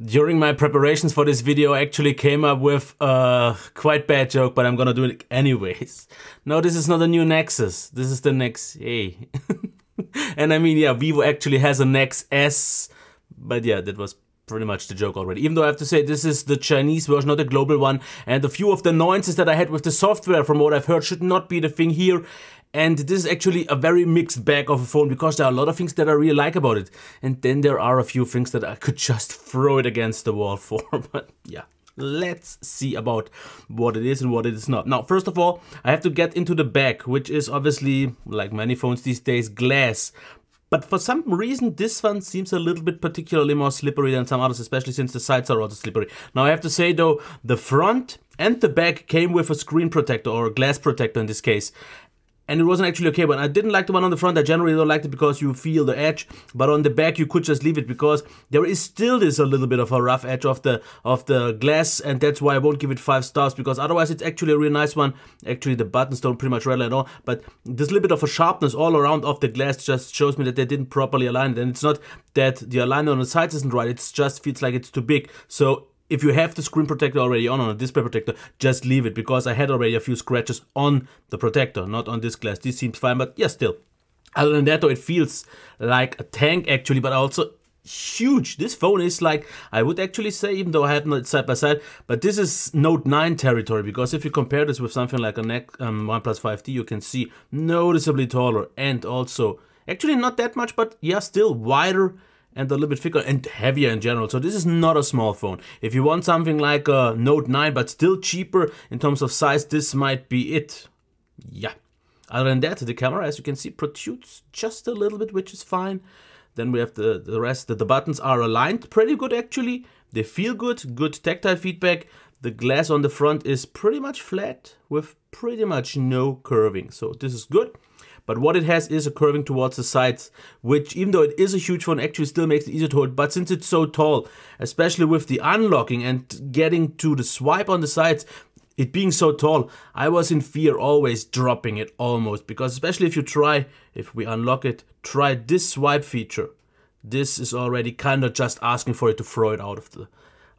During my preparations for this video, I actually came up with a quite bad joke, but I'm gonna do it anyways. No, this is not a new Nexus. This is the Nex A. And I mean, yeah, Vivo actually has a Nex S, but yeah, that was pretty much the joke already. Even though I have to say this is the Chinese version, not the global one, and a few of the annoyances that I had with the software, from what I've heard, should not be the thing here. And this is actually a very mixed bag of a phone, because there are a lot of things that I really like about it. And then there are a few things that I could just throw it against the wall for. But yeah, let's see about what it is and what it is not. Now, first of all, I have to get into the back, which is obviously, like many phones these days, glass. But for some reason, this one seems a little bit particularly more slippery than some others, especially since the sides are also slippery. Now, I have to say, though, the front and the back came with a screen protector, or a glass protector in this case. And it wasn't actually okay, but I didn't like the one on the front. I generally don't like it because you feel the edge, but on the back you could just leave it, because there is still this a little bit of a rough edge of the glass, and that's why I won't give it 5 stars, because otherwise it's actually a really nice one. Actually, the buttons don't pretty much rattle at all, but this little bit of a sharpness all around of the glass just shows me that they didn't properly align it. And it's not that the alignment on the sides isn't right, it just feels like it's too big. So if you have the screen protector already on a display protector, just leave it, because I had already a few scratches on the protector, not on this glass. This seems fine, but yeah, still. Other than that, though, it feels like a tank actually, but also huge. This phone is like, I would actually say, even though I had it side by side, but this is Note 9 territory, because if you compare this with something like a OnePlus 5T, you can see noticeably taller, and also, actually not that much, but yeah, still wider, and a little bit thicker and heavier in general. So this is not a small phone. If you want something like a Note 9 but still cheaper in terms of size, this might be it. Yeah. Other than that, the camera, as you can see, protrudes just a little bit, which is fine. Then we have the rest. The buttons are aligned pretty good actually. They feel good, good tactile feedback. The glass on the front is pretty much flat with pretty much no curving. So this is good. But what it has is a curving towards the sides, which, even though it is a huge phone, actually still makes it easier to hold. But since it's so tall, especially with the unlocking and getting to the swipe on the sides, it being so tall, I was in fear always dropping it almost. Because especially if you try, if we unlock it, try this swipe feature. This is already kind of just asking for you to throw it out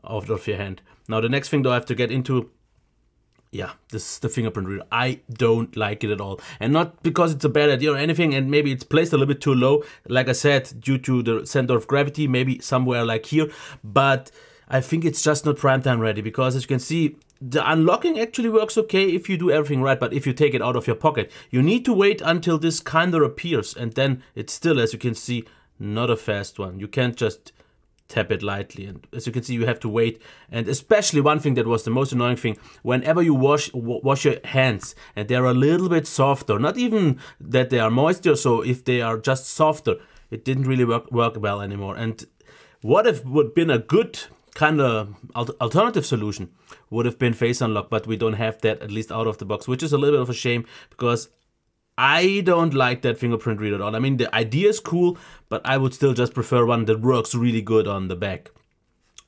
of your hand. Now the next thing, though, I have to get into, yeah, this is the fingerprint reader. I don't like it at all. And not because it's a bad idea or anything, and maybe it's placed a little bit too low, like I said, due to the center of gravity, maybe somewhere like here. But I think it's just not prime time ready, because as you can see, the unlocking actually works okay if you do everything right, but if you take it out of your pocket, you need to wait until this kind of appears, and then it's still, as you can see, not a fast one. You can't just tap it lightly, and as you can see, you have to wait. And especially one thing that was the most annoying thing, whenever you wash your hands and they're a little bit softer, not even that they are moisture, so if they are just softer, it didn't really work well anymore. And what if would have been a good kind of alternative solution would have been face unlock, but we don't have that, at least out of the box, which is a little bit of a shame, because I don't like that fingerprint reader at all. I mean, the idea is cool, but I would still just prefer one that works really good on the back.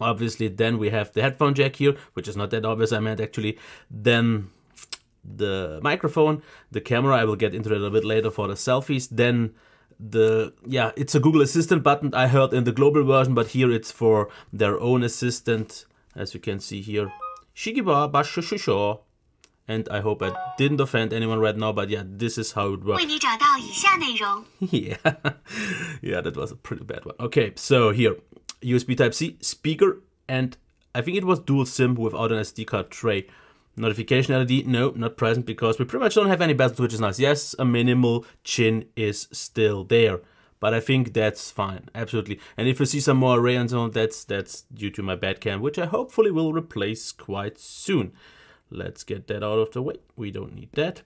Obviously, then we have the headphone jack here, which is not that obvious, I meant actually. Then the microphone, the camera, I will get into that a little bit later for the selfies. Then it's a Google Assistant button I heard in the global version, but here it's for their own assistant, as you can see here. Shigiba Basho. And I hope I didn't offend anyone right now, but yeah, this is how it works. Yeah, yeah, that was a pretty bad one. Okay, so here, USB Type-C, speaker, and I think it was dual SIM without an SD card tray. Notification LED, no, not present, because we pretty much don't have any buttons, which is nice. Yes, a minimal chin is still there, but I think that's fine, absolutely. And if you see some more array and so on, that's due to my bad cam, which I hopefully will replace quite soon. Let's get that out of the way. We don't need that.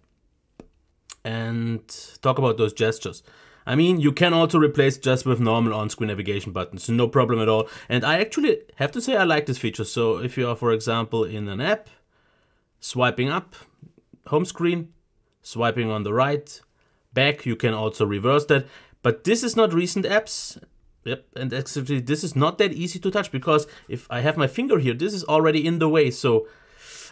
And talk about those gestures. I mean, you can also replace just with normal on-screen navigation buttons. No problem at all. And I actually have to say I like this feature. So if you are, for example, in an app, swiping up, home screen, swiping on the right, back, you can also reverse that. But this is not recent apps. Yep, and actually this is not that easy to touch, because if I have my finger here, this is already in the way. So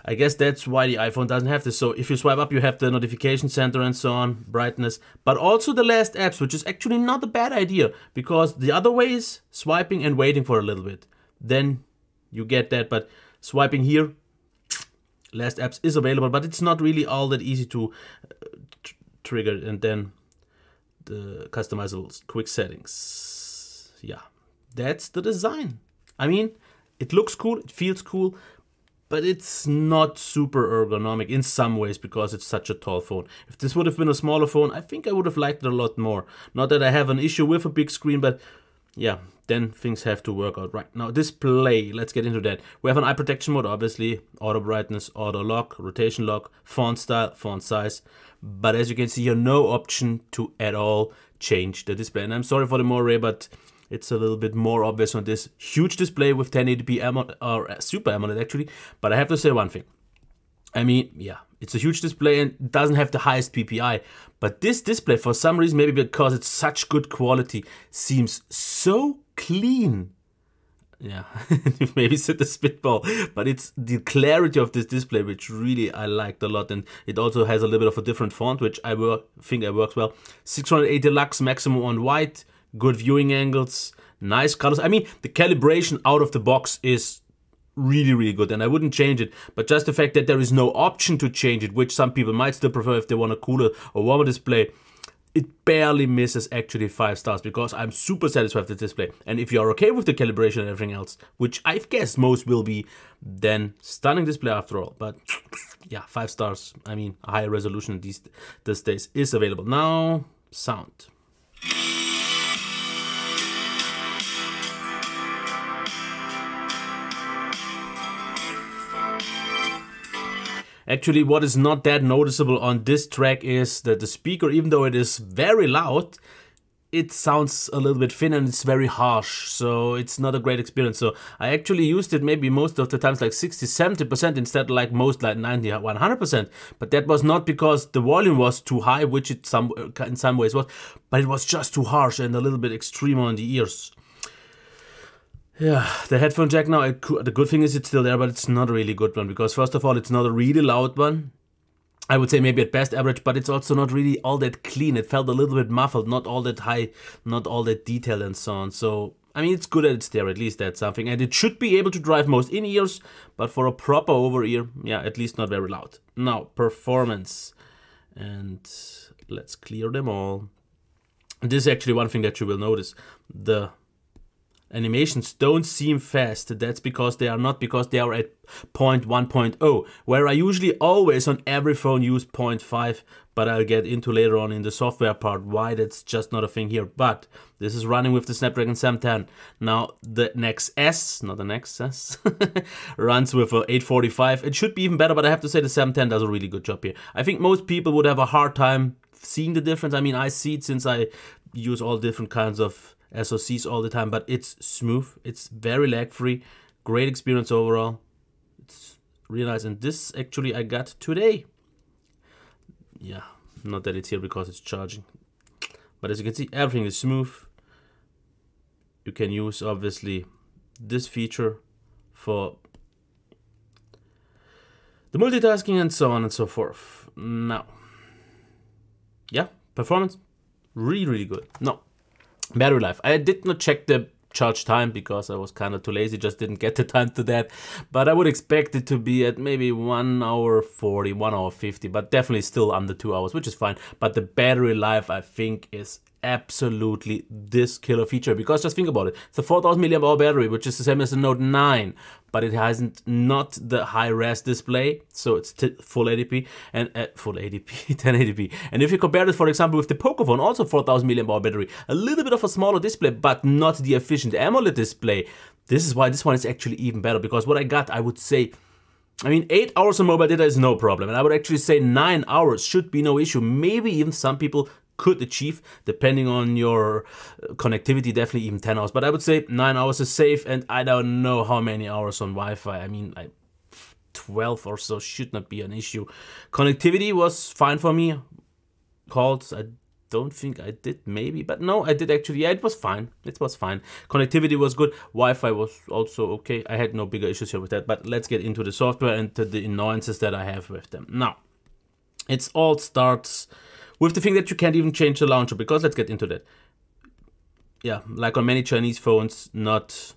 I guess that's why the iPhone doesn't have this. So if you swipe up, you have the notification center and so on, brightness, but also the last apps, which is actually not a bad idea, because the other way is swiping and waiting for a little bit. then you get that. But swiping here, last apps is available, but it's not really all that easy to trigger. And then the customizable quick settings. Yeah, that's the design. I mean, it looks cool, it feels cool, but it's not super ergonomic in some ways because it's such a tall phone. If this would have been a smaller phone, I think I would have liked it a lot more. Not that I have an issue with a big screen, but yeah, then things have to work out right. Now display, let's get into that. We have an eye protection mode, obviously, auto brightness, auto lock, rotation lock, font style, font size. But as you can see here, no option to at all change the display. And I'm sorry for the Moray, but it's a little bit more obvious on this huge display with 1080p AMOLED, or Super AMOLED actually. But I have to say one thing. I mean, yeah, it's a huge display and it doesn't have the highest PPI. But this display, for some reason, maybe because it's such good quality, seems so clean. Yeah, maybe it's the spitball, but it's the clarity of this display which really I liked a lot. And it also has a little bit of a different font, which I think it works well. 680 lux maximum on white. Good viewing angles, nice colors. I mean, the calibration out of the box is really, really good, and I wouldn't change it. But just the fact that there is no option to change it, which some people might still prefer if they want a cooler or warmer display, it barely misses actually 5 stars because I'm super satisfied with the display. And if you're okay with the calibration and everything else, which I guess most will be, then stunning display after all. But yeah, 5 stars. I mean, a higher resolution these days is available. Now, sound. Actually, what is not that noticeable on this track is that the speaker, even though it is very loud, it sounds a little bit thin and it's very harsh, so it's not a great experience. So I actually used it maybe most of the times like 60-70% instead of like most like 90-100%. But that was not because the volume was too high, which it in some ways was, but it was just too harsh and a little bit extreme on the ears. Yeah, the headphone jack now, the good thing is it's still there, but it's not a really good one because first of all, it's not a really loud one. I would say maybe at best average, but it's also not really all that clean. It felt a little bit muffled, not all that high, not all that detailed and so on. So, I mean, it's good that it's there, at least that's something. And it should be able to drive most in-ears, but for a proper over-ear, yeah, at least not very loud. Now, performance. And let's clear them all. This is actually one thing that you will notice. The animations don't seem fast. That's because they are not, because they are at 0.1.0, where I usually always on every phone use 0.5, but I'll get into later on in the software part why that's just not a thing here. But this is running with the Snapdragon 710. Now the Nex S, not the Nexus, runs with a 845. It should be even better, but I have to say the 710 does a really good job here. I think most people would have a hard time seeing the difference. I mean, I see it since I use all different kinds of SoCs all the time, but it's smooth, it's very lag free, great experience overall. It's really nice, and this actually I got today. Yeah, not that it's here because it's charging, but as you can see, everything is smooth. You can use obviously this feature for the multitasking and so on and so forth. Now, yeah, performance really, really good. No. Battery life. I did not check the charge time because I was kind of too lazy, just didn't get the time to that. But I would expect it to be at maybe 1 hour 40, 1 hour 50, but definitely still under 2 hours, which is fine. But the battery life, I think, is absolutely this killer feature, because just think about it. It's a 4000 mAh battery, which is the same as the Note 9, but it hasn't not the high res display, so it's full 80p and full 80p 1080p. And if you compare it, for example, with the Pocophone, also 4000 mAh battery, a little bit of a smaller display, but not the efficient AMOLED display. This is why this one is actually even better, because what I got, I would say, I mean, 8 hours of mobile data is no problem, and I would actually say 9 hours should be no issue. Maybe even some people could achieve, depending on your connectivity, definitely even 10 hours. But I would say 9 hours is safe, and I don't know how many hours on Wi-Fi. I mean, 12 or so should not be an issue. Connectivity was fine for me. Calls, I don't think I did, maybe, but no, I did actually. Yeah, it was fine. It was fine. Connectivity was good. Wi-Fi was also okay. I had no bigger issues here with that. But let's get into the software and to the annoyances that I have with them. Now, it all starts with the thing that you can't even change the launcher, because let's get into that. Yeah, like on many Chinese phones, not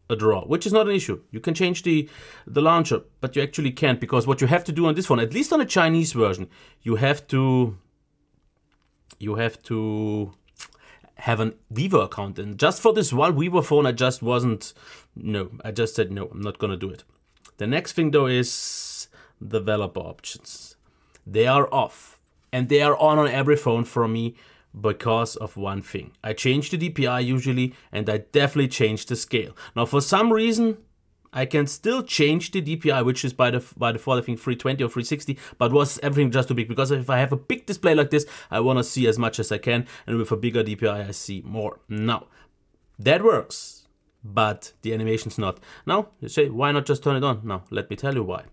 a draw, which is not an issue. You can change the launcher, but you actually can't, because what you have to do on this phone, at least on the Chinese version, you have to have an Vivo account. And just for this one Vivo phone, I just said no, I'm not gonna do it. The next thing though is developer options. They are off, and they are on every phone for me because of one thing. I change the DPI usually, and I definitely change the scale. Now for some reason, I can still change the DPI, which is by default I think 320 or 360, but was everything just too big, because if I have a big display like this, I want to see as much as I can, and with a bigger DPI I see more. Now, that works, but the animation's not. Now, you say, why not just turn it on? Now, let me tell you why.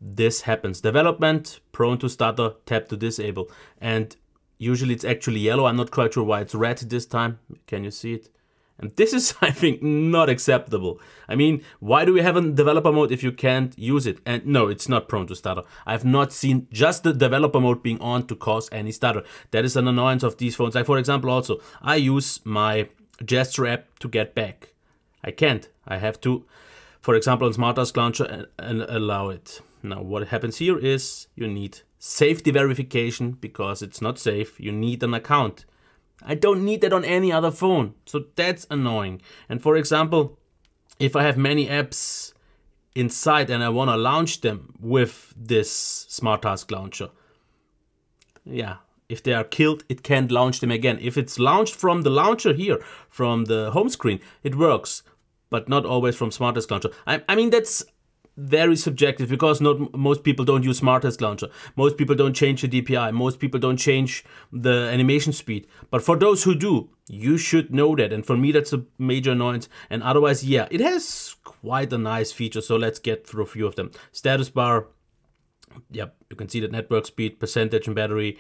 This happens. Development, prone to stutter, tap to disable, and usually it's actually yellow. I'm not quite sure why it's red this time. Can you see it? And this is, I think, not acceptable. I mean, why do we have a developer mode if you can't use it? And no, it's not prone to stutter. I've not seen just the developer mode being on to cause any stutter. That is an annoyance of these phones. Like, for example, also, I use my gesture app to get back. I can't. I have to, for example, on Smart Task Launcher and allow it. Now, what happens here is you need safety verification, because it's not safe. You need an account. I don't need that on any other phone, so that's annoying. And for example, if I have many apps inside and I want to launch them with this Smart Task Launcher, yeah, if they are killed, it can't launch them again. If it's launched from the launcher here, from the home screen, it works, but not always from Smart Task Launcher. I mean, that's very subjective, because most people don't use Smart Task Launcher. Most people don't change the DPI. Most people don't change the animation speed. But for those who do, you should know that. And for me, that's a major annoyance. And otherwise, yeah, it has quite a nice feature. So let's get through a few of them. Status bar. Yep, you can see that network speed, percentage and battery,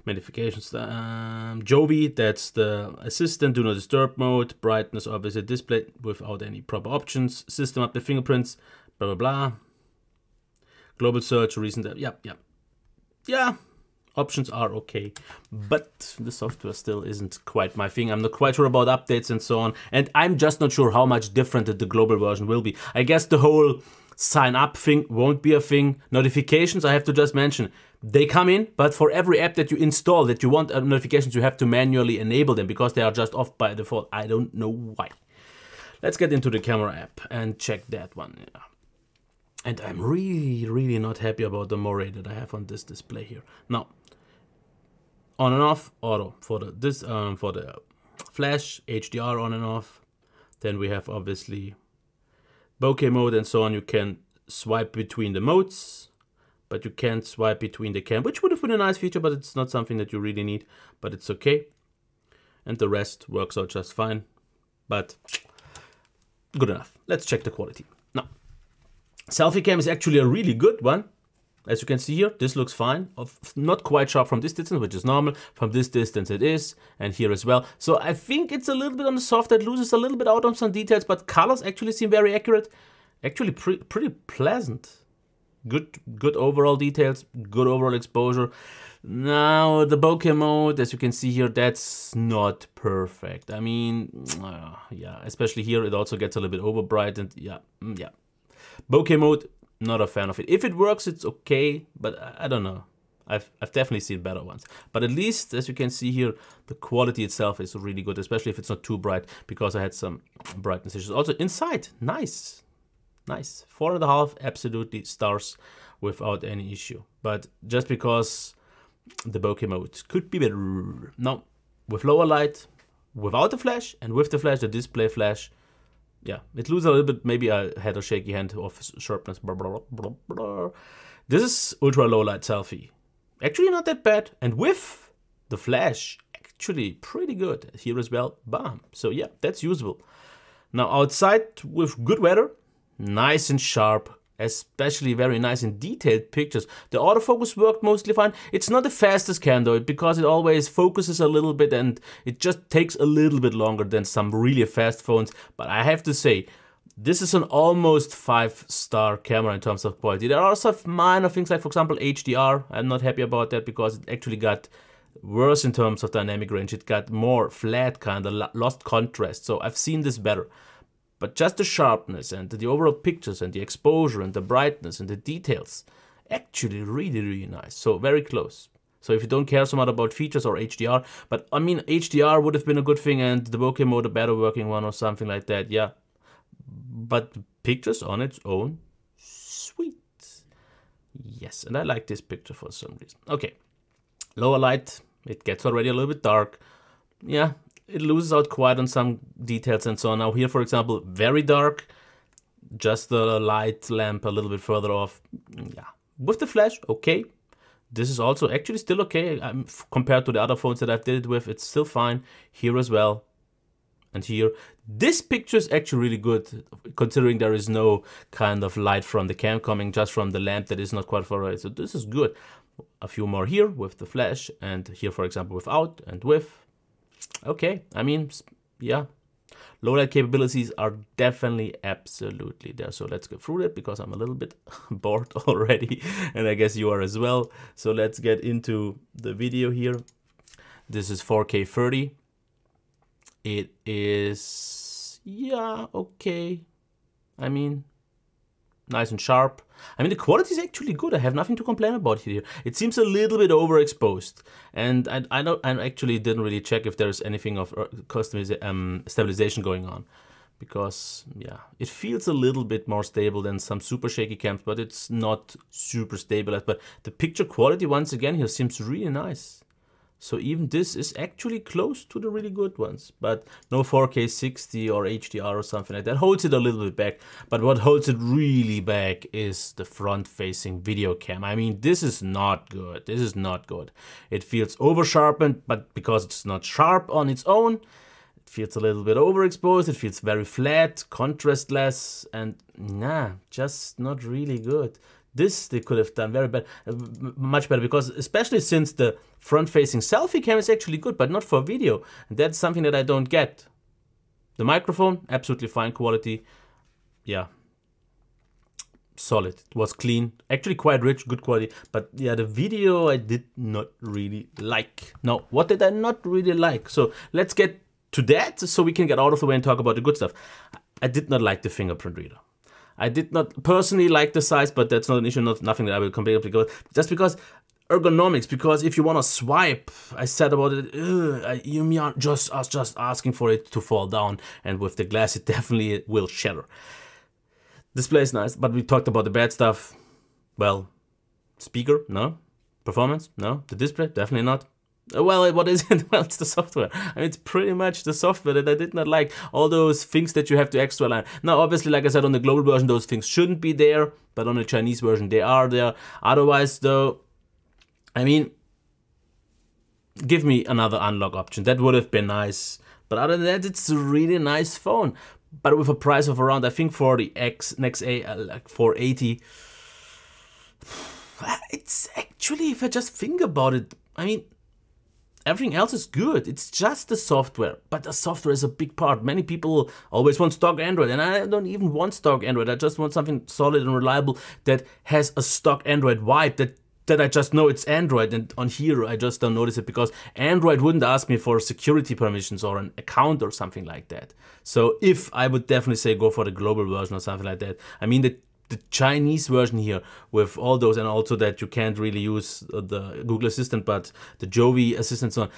notifications. Jovi, that's the assistant, do not disturb mode, brightness, obviously display without any proper options, system update, fingerprints, blah, blah, blah. Global search, recent, yeah, options are okay, but the software still isn't quite my thing. I'm not quite sure about updates and so on, and I'm just not sure how much different the global version will be. I guess the whole sign up thing won't be a thing. Notifications, I have to just mention, they come in, but for every app that you install that you want notifications, you have to manually enable them, because they are just off by default. I don't know why. Let's get into the camera app and check that one. Yeah. And I'm really not happy about the moire that I have on this display here. Now, on and off, auto for the flash, HDR on and off. Then we have obviously bokeh mode and so on. You can swipe between the modes, but you can't swipe between the cam, which would have been a nice feature, but it's not something that you really need, but it's okay. And the rest works out just fine, but good enough. Let's check the quality. Now, selfie cam is actually a really good one. As you can see here, this looks fine. Not quite sharp from this distance, which is normal. From this distance it is, and here as well. So I think it's a little bit on the soft, that loses a little bit out on some details, but colors actually seem very accurate. Actually pretty pleasant. Good overall details, good overall exposure. Now the bokeh mode, as you can see here, that's not perfect. I mean, yeah, especially here it also gets a little bit over bright, and yeah. Bokeh mode, not a fan of it. If it works, it's okay, but I don't know. I've definitely seen better ones. But at least, as you can see here, the quality itself is really good, especially if it's not too bright, because I had some brightness issues. Also inside, nice. 4.5 absolutely stars without any issue. But just because the bokeh mode could be better. Now, with lower light, without the flash, and with the flash, the display flash, yeah, it loses a little bit. Maybe I had a shaky hand of sharpness. Blah, blah, blah, blah. This is ultra low light selfie. Actually not that bad. And with the flash, actually pretty good. Here as well, bam. So yeah, that's usable. Now outside with good weather, nice and sharp, especially very nice and detailed pictures. The autofocus worked mostly fine. It's not the fastest cam though, because it always focuses a little bit and it just takes a little bit longer than some really fast phones. But I have to say, this is an almost 5-star camera in terms of quality. There are some minor things like, for example, HDR. I'm not happy about that because it actually got worse in terms of dynamic range. It got more flat, kind of lost contrast. So I've seen this better. But just the sharpness and the overall pictures and the exposure and the brightness and the details, actually really, really nice. So very close. So if you don't care so much about features or HDR, but I mean, HDR would have been a good thing and the bokeh mode a better working one or something like that, yeah. But pictures on its own, sweet. Yes, and I like this picture for some reason. Okay, lower light, it gets already a little bit dark. Yeah, it loses out quite on some details and so on. Now here, for example, very dark, just the light lamp a little bit further off. Yeah, with the flash, okay. This is also actually still okay compared to the other phones that I've did it with. It's still fine here as well. And here, this picture is actually really good, considering there is no kind of light from the cam coming, just from the lamp that is not quite far away. So this is good. A few more here with the flash, and here, for example, without and with. Okay, I mean, yeah. Low light capabilities are definitely absolutely there. So let's go through it because I'm a little bit bored already, and I guess you are as well. So let's get into the video here. This is 4K 30. It is, yeah, okay. I mean, nice and sharp. I mean, the quality is actually good. I have nothing to complain about here. It seems a little bit overexposed, and I actually didn't really check if there's anything of stabilization going on, because yeah, it feels a little bit more stable than some super shaky cams, but it's not super stabilized. But the picture quality once again here seems really nice. So even this is actually close to the really good ones, but no 4K 60 or HDR or something like that. Holds it a little bit back, but what holds it really back is the front-facing video cam. I mean, this is not good. This is not good. It feels over-sharpened, but because it's not sharp on its own, it feels a little bit overexposed. It feels very flat, contrastless, and nah, just not really good. This they could have done very bad, much better, because especially since the front-facing selfie cam is actually good, but not for video. And that's something that I don't get. The microphone, absolutely fine quality. Yeah, solid. It was clean, actually quite rich, good quality. But yeah, the video I did not really like. Now, what did I not really like? So let's get to that so we can get out of the way and talk about the good stuff. I did not like the fingerprint reader. I did not personally like the size, but that's not an issue, nothing that I will complain about. Just because ergonomics, because if you want to swipe, I said about it, you are just asking for it to fall down, and with the glass it definitely will shatter. Display is nice, but we talked about the bad stuff. Well, speaker, no. Performance, no. The display, definitely not. Well, what is it? Well, it's the software. I mean, it's pretty much the software that I did not like. All those things that you have to extra line. Now, obviously, like I said, on the global version, those things shouldn't be there. But on the Chinese version, they are there. Otherwise, though, I mean, give me another unlock option. That would have been nice. But other than that, it's a really nice phone. But with a price of around, I think for the Nex A, like 480. It's actually, if I just think about it, I mean, everything else is good. It's just the software, but the software is a big part. Many people always want stock Android, and I don't even want stock Android. I just want something solid and reliable that has a stock Android vibe, that I just know it's Android, and on here I just don't notice it because Android wouldn't ask me for security permissions or an account or something like that. So if I would definitely say go for the global version or something like that. I mean, the Chinese version here with all those, and also that you can't really use the Google Assistant, but the Jovi Assistant, so on.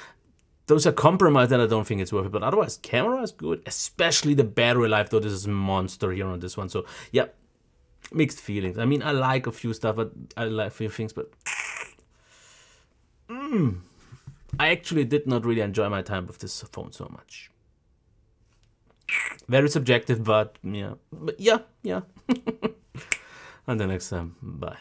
Those are compromised, and I don't think it's worth it. But otherwise, camera is good, especially the battery life, though. This is a monster here on this one. So yeah, mixed feelings. I mean, I like a few stuff, but I like a few things, but I actually did not really enjoy my time with this phone so much. Very subjective, but yeah. Until next time, bye.